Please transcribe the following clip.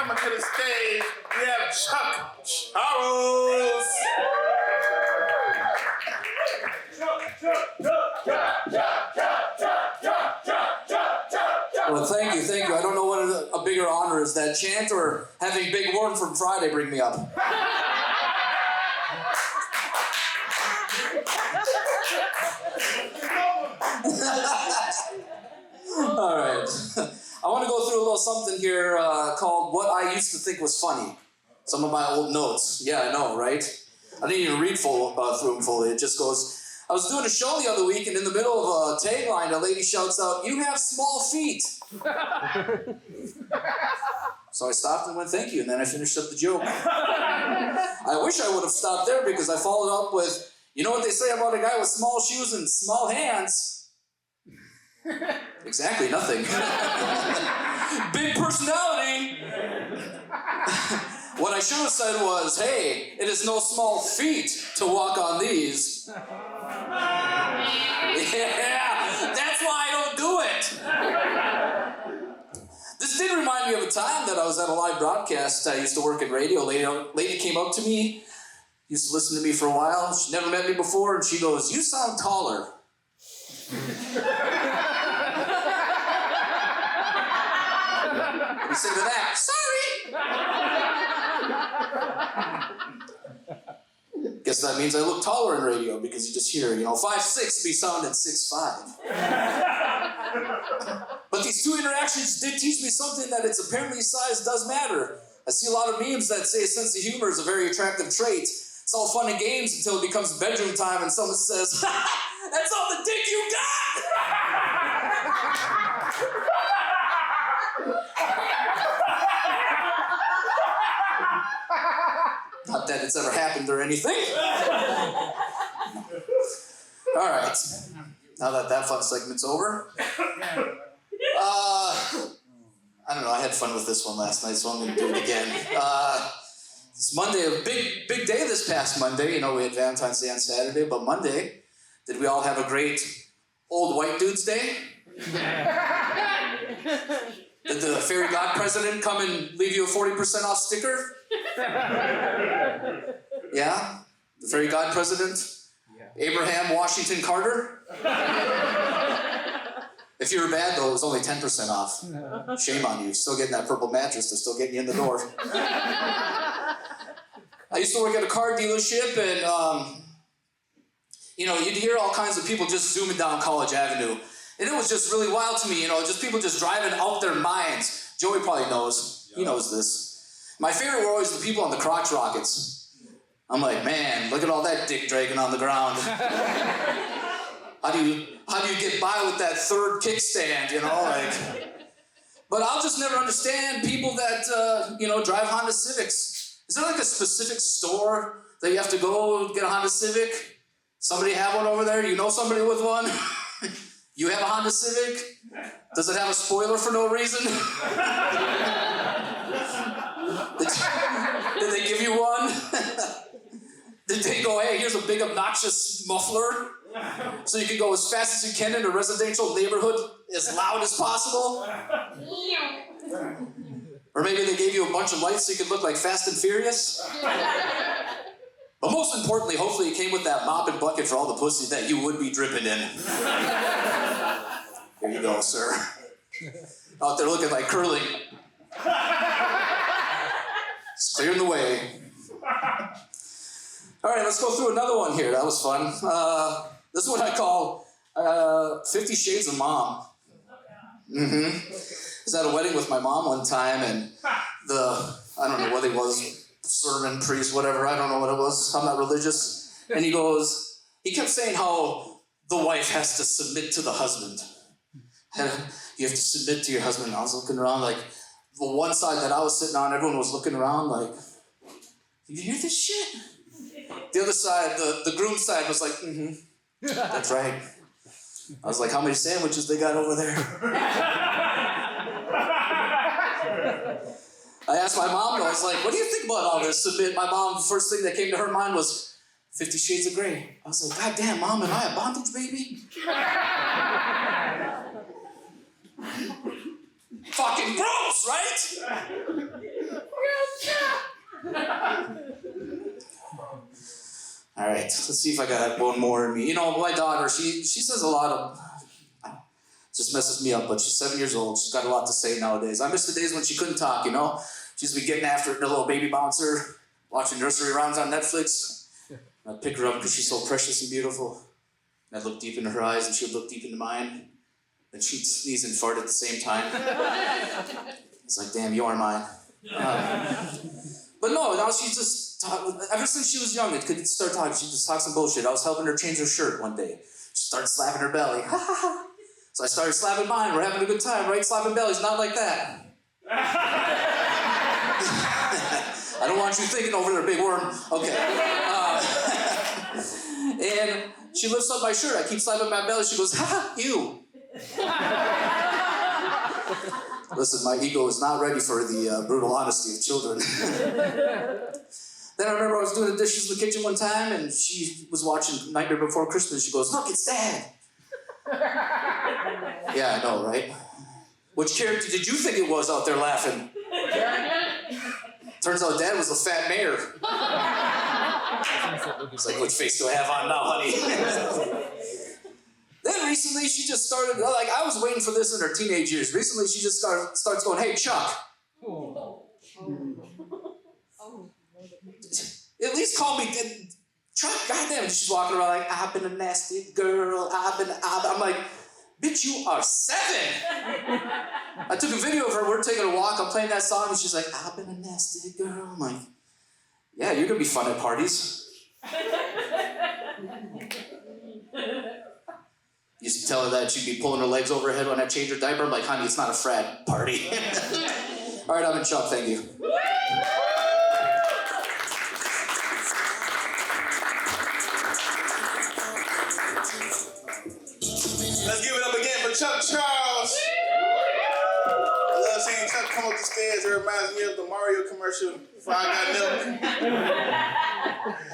coming to the stage, we have Chuck Charles. Well, thank you. I don't know what a bigger honor is, that chant or having Big Warren from Friday bring me up. All right. I want to go through a little something here called What I Used to Think Was Funny. Some of my old notes. Yeah, I know, right? I didn't even read through them fully. It just goes, I was doing a show the other week, and in the middle of a tagline, a lady shouts out, "You have small feet." So I stopped and went, "Thank you," and then I finished up the joke. I wish I would have stopped there, because I followed up with, you know what they say about a guy with small shoes and small hands? Exactly nothing. Big personality. What I should have said was, hey, it is no small feat to walk on these. Yeah, that's why I don't do it. This did remind me of a time that I was at a live broadcast. I used to work in radio. Lady came up to me, used to listen to me for a while. She never met me before, and she goes, "You sound taller." You say to that, "Sorry." Guess that means I look taller in radio, because you just hear, 5'6" be sounding 6'5". But these two interactions did teach me something, that it's apparently size does matter. I see a lot of memes that say a sense of humor is a very attractive trait. It's all fun and games until it becomes bedroom time and someone says, "That's all the dick you got!" Not that it's ever happened or anything. All right. Now that fun segment's over. I don't know. I had fun with this one last night, so I'm going to do it again. It's Monday, a big day this past Monday. We had Valentine's Day on Saturday, but Monday, did we all have a great old white dude's day? Did the fairy god president come and leave you a 40% off sticker? Yeah? The fairy god president? Yeah. Abraham Washington Carter? If you were bad, though, it was only 10% off. Shame on you. Still getting that purple mattress. They're still getting you in the door. I used to work at a car dealership, and, you'd hear all kinds of people just zooming down College Avenue. And it was just really wild to me, just people just driving out their minds. Joey probably knows. He knows this. My favorite were always the people on the crotch rockets. I'm like, man, look at all that dick dragging on the ground. How do you get by with that third kickstand, But I'll just never understand people that, drive Honda Civics. Is there like a specific store that you have to go get a Honda Civic? Somebody have one over there? You know somebody with one? You have a Honda Civic? Does it have a spoiler for no reason? Did they give you one? Did they go, hey, here's a big obnoxious muffler so you can go as fast as you can in a residential neighborhood as loud as possible? Or maybe they gave you a bunch of lights so you could look like Fast and Furious? But most importantly, hopefully it came with that mop and bucket for all the pussy that you would be dripping in. Here you go, sir. Out there looking like curling. It's clearing the way. All right, let's go through another one here. That was fun. This one I call 50 Shades of Mom. I was at a wedding with my mom one time, and I don't know what it was, sermon, priest, whatever, I don't know what it was. I'm not religious. And he kept saying how the wife has to submit to the husband. You have to submit to your husband. And I was looking around like, the one side that I was sitting on, everyone was looking around like, "Did you hear this shit?" The other side, the groom side was like, that's right. I was like, how many sandwiches they got over there? I asked my mom, I was like, what do you think about all this? My mom, the first thing that came to her mind was 50 Shades of Grey. I was like, God damn, Mom, am I a bondage baby? Fucking gross, right? All right, let's see if I got one more in me. You know, my daughter, she says a lot of, just messes me up, but she's 7 years old. She's got a lot to say nowadays. I miss the days when she couldn't talk, you know? She used to be getting after it in a little baby bouncer, watching nursery rhymes on Netflix. I'd pick her up because she's so precious and beautiful. And I'd look deep into her eyes and she'd look deep into mine. And she'd sneeze and fart at the same time. It's like, damn, you are mine. But no, now she's just, ever since she was young, it could start talking. She just talks some bullshit. I was helping her change her shirt one day. She started slapping her belly. So I started slapping mine. We're having a good time, right? Slapping bellies, not like that. I don't want you thinking over there, big worm. Okay. And she lifts up my shirt. I keep slapping my belly. She goes, ha, ew. Listen, my ego is not ready for the brutal honesty of children. Then I remember I was doing the dishes in the kitchen one time, and she was watching Nightmare Before Christmas. She goes, look, it's Dad. Yeah, I know, right? Which character did you think it was out there laughing? Turns out Dad was a fat mayor. It's like, which face do I have on now, honey? Then recently she just started, like, I was waiting for this in her teenage years. Recently she just starts going, hey, Chuck. At least call me Chuck, goddamn. And she's walking around like, I've been a nasty girl, I'm like, bitch, you are 7. I took a video of her, we're taking a walk, I'm playing that song, and she's like, I've been a nasty girl. I'm like, yeah, you're gonna be fun at parties. Used to tell her that she'd be pulling her legs over her head when I change her diaper. I'm like, honey, it's not a frat party. All right, I'm in Chuck, thank you. Let's give it up again for Chuck Charles. I love seeing Chuck come up the stairs. It reminds me of the Mario commercial, Before I Got Milk.